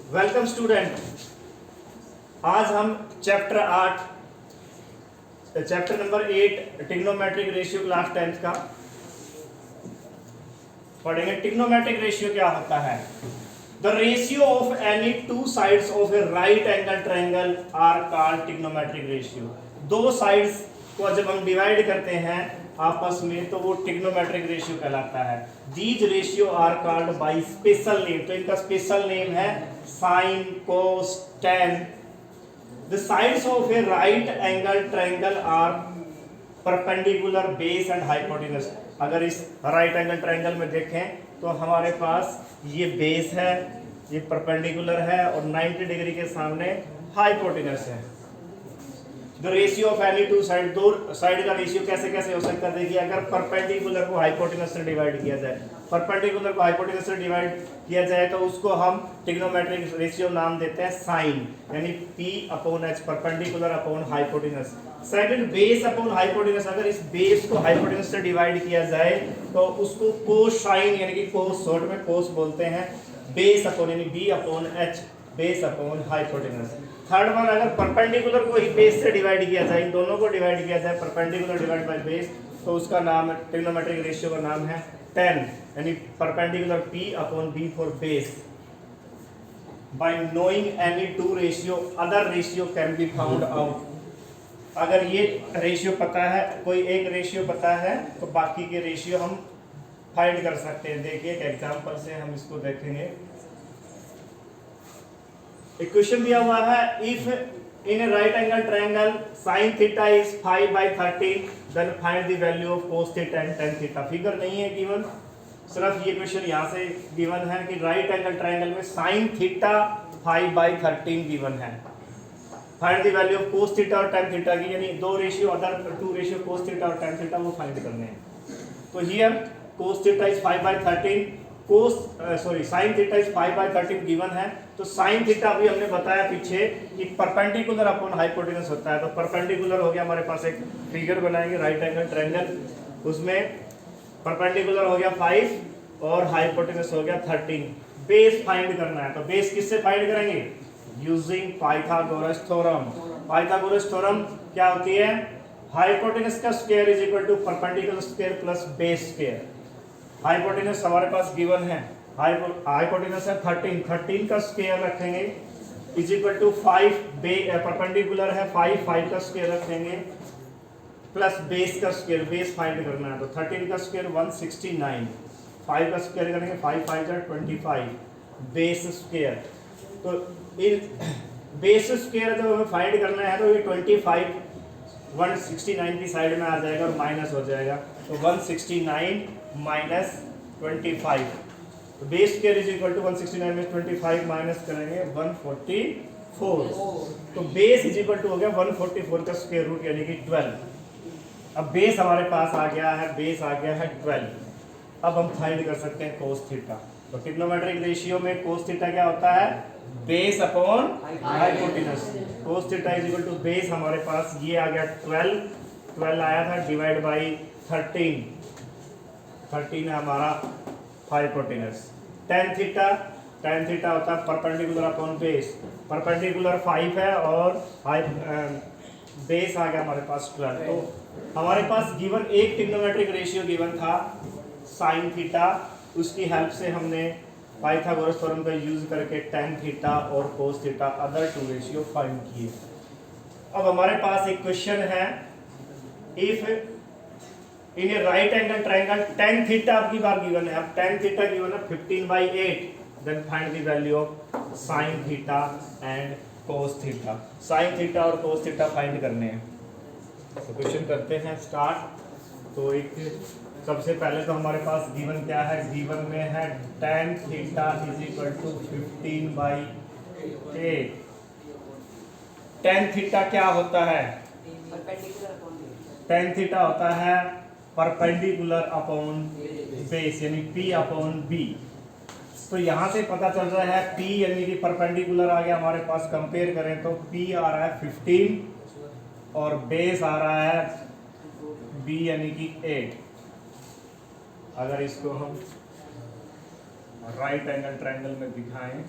Welcome student. आज हम chapter number 8 trigonometric ratio class 10th का पढ़ेंगे। ट्रिग्नोमेट्रिक रेशियो क्या होता है? The ratio of any two sides of a right angle triangle are called trigonometric ratio. दो sides को जब हम डिवाइड करते हैं आपस में तो वो ट्रिग्नोमेट्रिक रेशियो कहलाता है। These ratio are called by special name. तो इनका स्पेशल नेम है sine, cos, tan। The sides of a right angle triangle are perpendicular base and hypotenuse। अगर इस राइट एंगल ट्रायंगल में देखें तो हमारे पास ये बेस है, ये परपेंडिकुलर है और 90 डिग्री के सामने हाइपोटेनस है। The ratio of any to side, दो साइड का रेशियो कैसे कैसे हो सकता है? देखिए, अगर परपेंडिकुलर को हाइपोटेनस से डिवाइड किया जाए, परपेंडिकुलर को हाइपोटेनस से डिवाइड किया जाए तो उसको हम ट्रिग्नोमेट्रिक रेशियो नाम देते हैं साइन, यानी P/H, perpendicular upon hypotenuse. Second, base upon hypotenuse. अगर इस बेस को हाइपोटेनस से डिवाइड किया जाए तो उसको कोसाइन, यानी कि कोस, शॉर्ट में कोस बोलते हैं, बेस अपॉन यानी B/H, base upon hypotenuse. Third one, अगर परपेंडिकुलर को ही बेस से डिवाइड किया जाए, इन दोनों को डिवाइड किया जाए, परपेंडिकुलर डिवाइड बाय बेस, तो उसका नाम है, ट्रिग्नोमेट्रिक रेशियो का नाम है tan, यानी perpendicular P/B for base. Bye knowing any two ratio other ratio can be found out. अगर ये रेशियो पता है, कोई एक रेशियो पता है तो बाकी के रेशियो हम फाइंड कर सकते हैं। देखिए एक एग्जांपल से हम इसको देखेंगे। इक्वेशन दिया हुआ है, if in a right angle triangle sin theta is 5/13 then find the value of cos theta and tan theta. Figure नहीं है गिवन, सिर्फ ये क्वेश्चन यहाँ से गिवन है कि राइट एंगल ट्रायंगल में sin थीटा 5/13 गिवन है। Find the value of cos theta और tan थीटा की, यानी दो ratio, other two ratio cos theta और tan थीटा, वो फाइंड करने हैं। तो here cos theta is 5/13, sin theta is 5/13 given है। तो sin थीटा अभी हमने बताया पीछे कि परपेंडिकुलर अपॉन हाइपोटेनस होता है। तो परपेंडिकुलर हो गया, हमारे पास एक फिगर बनाएंगे राइट एंगल ट्रायंगल, उसमें परपेंडिकुलर हो गया 5 और हाइपोटेनस हो गया 13। बेस फाइंड करना है, तो बेस किससे फाइंड करेंगे? Using Pythagoras theorem. Pythagoras theorem क्या होती है? हाइपोटेनस का square is equal to perpendicular square plus base square. Hypotenuse हमारे पास गिवन है, हाइपोटेनस है 13 का स्क्वायर रखेंगे इज इक्वल टू 5, परपेंडिकुलर है 5 का स्क्वायर रखेंगे प्लस बेस का स्क्वायर, बेस फाइंड करना है। तो 13 का स्क्वायर 169, 5 का स्क्वायर करेंगे 5 × 25, बेस स्क्वायर। तो बेस स्क्वायर जब हमें फाइंड करना है तो ये 25 169 की साइड में आ जाएगा और माइनस हो जाएगा। तो 169 माइनस 25, तो base square is equal to 169 में 25 माइनस करेंगे 144। तो बेस इज इक्वल टू हो गया 144 का स्क्वायर रूट, यानी कि 12। अब बेस हमारे पास आ गया है, बेस आ गया है 12। अब हम फाइंड कर सकते हैं cos थीटा। तो ट्रिग्नोमेट्रिक रेशियो में cos थीटा क्या होता है? Base upon hypotenuse. cos theta is equal to base, हमारे पास ये आ गया 12 आया था, डिवाइड बाई 13 है हमारा हाइपोटेनस। tan थीटा होता है परपेंडिकुलर अपॉन बेस, परपेंडिकुलर 5 है और बेस आ गया हमारे पास 12। तो हमारे पास गिवन एक ट्रिग्नोमेट्रिक रेशियो गिवन था sin थीटा, उसकी हेल्प से हमने पाइथागोरस थ्योरम का यूज करके tan थीटा और cos theta other two ratio find किए। अब हमारे पास एक क्वेश्चन है, if in a right angle triangle tan theta आपकी बार गिवन है। अब tan थीटा गिवन है 15/8, then find the value of sin theta and cos theta. sin theta और cos थीटा फाइंड करने हैं, तो क्वेश्चन करते हैं स्टार्ट। तो एक सबसे पहले तो हमारे पास गिवन क्या है? गिवन में है tan theta is equal to 15/8। tan theta क्या होता है? tan थीटा होता है परपेंडिकुलर अपॉन बेस, यानी P/B। तो यहाँ से पता चल रहा है P यानी कि परपेंडिकुलर आ गया हमारे पास, कंपेयर करें तो P आ रहा है 15 और बेस आ रहा है B यानी कि 8। अगर इसको हम राइट एंगल ट्रायंगल में दिखाएं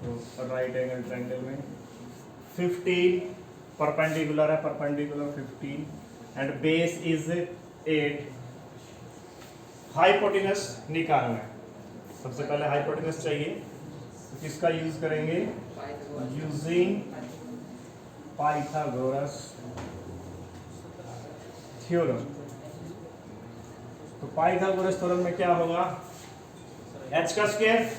तो राइट एंगल ट्रायंगल में 15 परपेंडिकुलर है, perpendicular 15 and base is 8। Hypotenuse निकालना है, सबसे पहले हाइपोटेनस चाहिए, तो किसका यूज करेंगे? Using Pythagoras theorem. तो पाइथागोरस थ्योरम में क्या होगा? h का स्क्वायर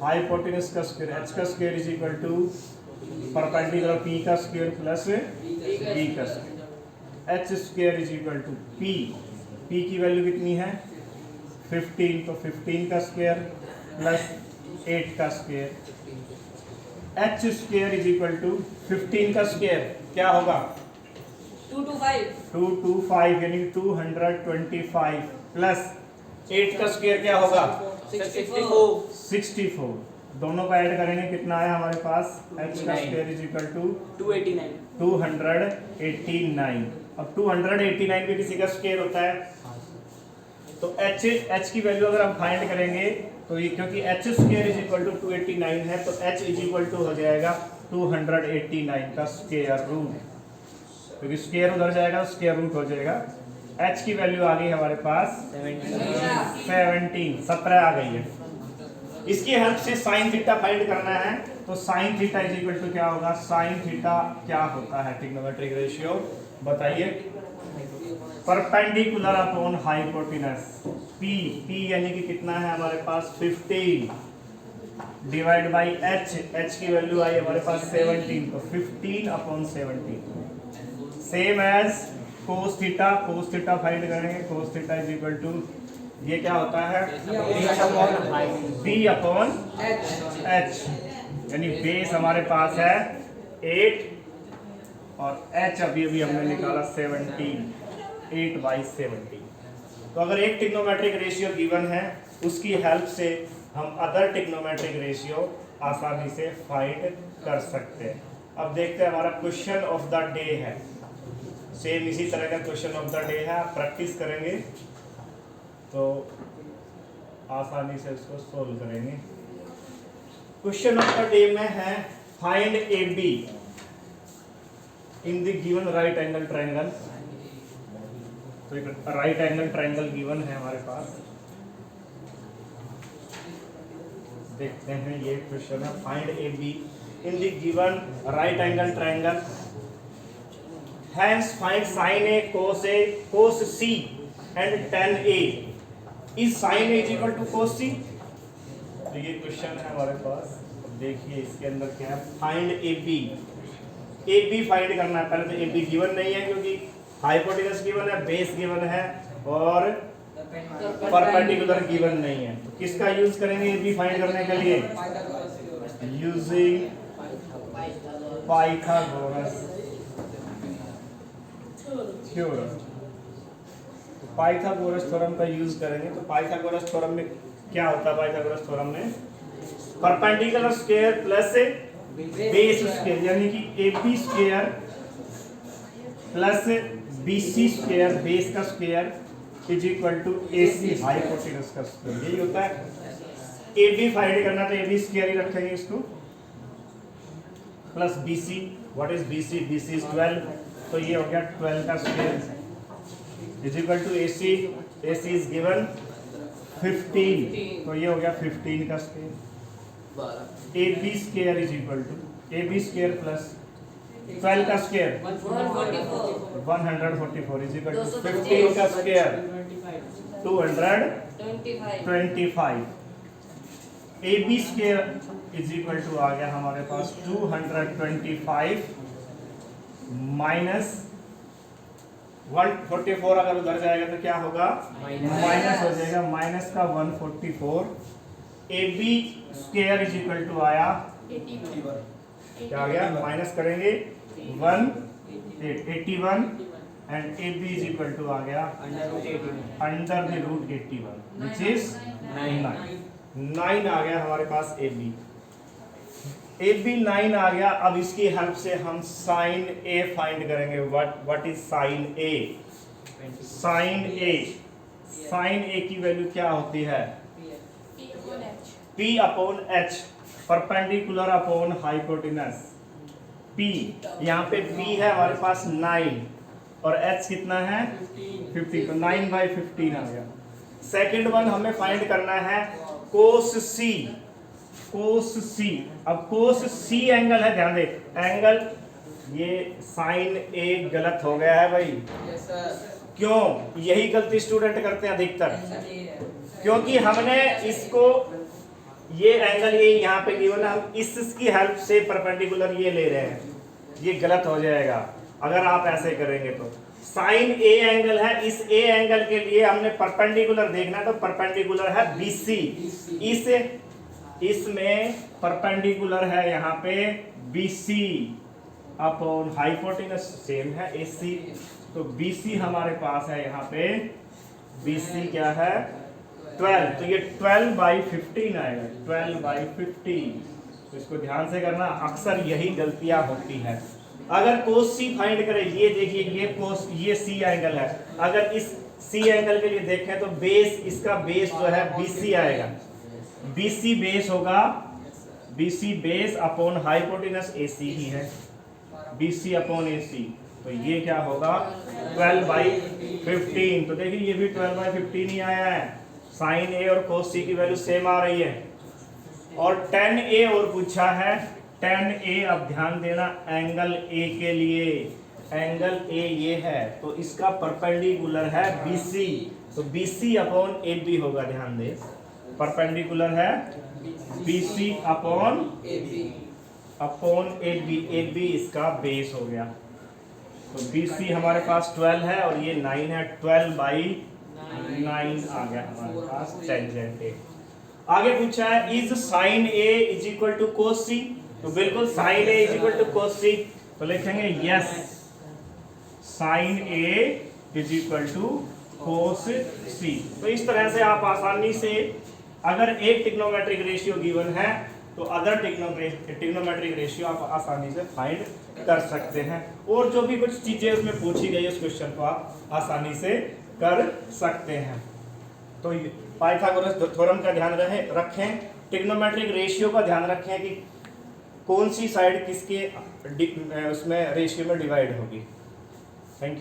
हाइपोटेनस का स्क्वायर, h का square is equal to perpendicular p का स्क्वायर प्लस b का square. h square is equal to p, p की वैल्यू कितनी है? 15, तो 15 का स्क्वायर प्लस 8 का square. h square is equal to 15 का स्क्वायर क्या होगा? 225 यानी 225 प्लस 8 का स्क्वायर क्या होगा? 64। दोनों का ऐड करेंगे कितना है हमारे पास? h का स्क्वायर इज इक्वल टू 289। अब 289 भी किसी का स्क्वायर होता है, तो h की वैल्यू अगर हम फाइंड करेंगे तो ये, क्योंकि h square is equal to 289 है, तो h इज इक्वल टू हो जाएगा 289 का स्क्वायर रूट, क्योंकि स्क्वायर उधर जाएगा तो स्क्वायर रूट हो जाएगा। h की वैल्यू आ गई हमारे पास 17 आ गई है। इसकी हेल्प से साइन थीटा फाइंड करना है, तो sine theta is equal to क्या होगा? साइन थीटा क्या होता है? ट्रिग्नोमेट्रिक रेशियो बताइए। परपेंडिकुलर अपॉन हाइपोटेनस p यानी कि कितना है हमारे पास? 15 डिवाइड बाई h की वैल्यू आई हमारे पास 17, तो 15 upon 17 same as cos theta find करेंगे। Cos theta is equal to ये क्या होता है? b अपॉन h, यानी बेस हमारे पास है 8 और h अभी हमने निकाला 17, 8/17। तो अगर एक ट्रिग्नोमेट्रिक रेशियो गिवन है, उसकी हेल्प से हम अदर ट्रिग्नोमेट्रिक रेशियो आसानी से फाइंड कर सकते हैं। अब देखते हैं हमारा क्वेश्चन ऑफ द डे है, सेम इसी तरह का क्वेश्चन ऑफ द डे है। आप प्रैक्टिस करेंगे तो आसानी से इसको सोल्व करेंगे। क्वेश्चन ऑफ द डे में है find A be in the given right angle triangle. तो एक राइट एंगल ट्रायंगल गिवन है हमारे पास, देखते हैं ये क्वेश्चन है। Find A be in the given right angle triangle, hence find sin A cos C and tan A is sin A is equal to cos C। तो ये question है हमारे पास। देखिए इसके अंदर क्या है? फाइंड ए बी फाइंड करना है। पहले तो ए बी गिवन नहीं है, क्योंकि हाइपोटेनस गिवन है, बेस गिवन है और परपेंडिकुलर गिवन नहीं है। तो किसका यूज करेंगे ए बी फाइंड करने के लिए? Using Pythagoras theorem. तो पाइथागोरस थ्योरम का यूज करेंगे। तो पाइथागोरस थ्योरम में क्या होता है? पाइथागोरस थ्योरम में perpendicular square plus base square, यानी कि AB square plus BC square base का square is equal to AC hypotenuse का स्क्वायर। यही होता है। AB फाइंड करना तो AB स्क्वायर ही रखेंगे इसको, plus BC। What is BC? BC is 12, तो ये हो गया 12 का square is equal to AC is given 15, तो ये हो गया 15 का square. AB square is equal to AB square plus 12 का स्क्वायर 144 इज इक्वल टू 15 का square 225। AB square is equal to आ गया हमारे पास 225 माइनस 144, अगर उधर जाएगा तो क्या होगा? माइनस हो जाएगा, माइनस का 144। AB square is equal to आया क्या आ गया? माइनस करेंगे 81 and AB is equal to आ गया under the root 81 which is 9 आ गया हमारे पास AB 9 आ गया। अब इसकी हेल्प से हम साइन A फाइंड करेंगे। What is sine A? Sine A की वैल्यू क्या होती है? P upon H। Perpendicular upon hypotenuse P, यहाँ पे P है हमारे पास 9 और H कितना है 15, तो 9/15 आ गया। सेकंड वन हमें फाइंड करना है कोस C। अब कोस C एंगल है, ध्यान दे एंगल, ये साइन A गलत हो गया है भाई। क्यों? यही गलती स्टूडेंट करते हैं अधिकतर, क्योंकि हमने इसको ये एंगल ये यहाँ पे गिवन है, हम इसकी हेल्प से परपेंडिकुलर ये ले रहे हैं, ये गलत हो जाएगा अगर आप ऐसे करेंगे तो। साइन ए एंगल है, इस ए एंगल के लिए हमने परपेंडिकुलर देखना है, तो परपेंडिकुलर है BC, इसमें परपेंडिकुलर है यहाँ पे BC अपॉन हाइपोटेनस सेम है AC, तो BC हमारे पास है यहाँ पे, BC क्या है 12, तो ये 12/15 आएगा, 12/15। तो इसको ध्यान से करना, अक्सर यही गलतियां होती हैं। अगर कोस C फाइंड करें, ये देखिए ये C एंगल है, अगर इस C एंगल के लिए देखें तो बेस, इसका बेस जो है BC आएगा, BC बेस होगा, BC base upon hypotenuse AC ही है, BC अपॉन AC, तो ये क्या होगा 12/15। तो देखिए ये भी 12/15 ही आया है, साइन A और कोस C की वैल्यू सेम आ रही है। और tan A और पूछा है, tan A, अब ध्यान देना एंगल A के लिए, एंगल A ये है तो इसका परपेंडिकुलर है BC, तो BC अपॉन AB होगा, ध्यान दे परपेंडिकुलर है BC अपॉन AB, AB इसका बेस हो गया, तो BC हमारे पास 12 है और ये 9 है, 12/9 आ गया हमारे पास टेंजेंट A। आगे पूछा है is sine A is equal to cos C, तो बिल्कुल sine A is equal to cos C, तो लिखेंगे yes sine A is equal to cos C। तो इस तरह से आप आसानी से, अगर एक ट्रिग्नोमेट्रिक रेशियो गिवन है तो अदर ट्रिग्नोमेट्रिक रेशियो आप आसानी से फाइंड कर सकते हैं, और जो भी कुछ चीजें उसमें पूछी गई उस क्वेश्चन को आप आसानी से कर सकते हैं। तो पाइथागोरस थ्योरम का ध्यान रखें, ट्रिग्नोमेट्रिक रेशियो का ध्यान रखें कि कौन सी साइड किसके उसमें रेशियो में डिवाइड होगी। Thank you.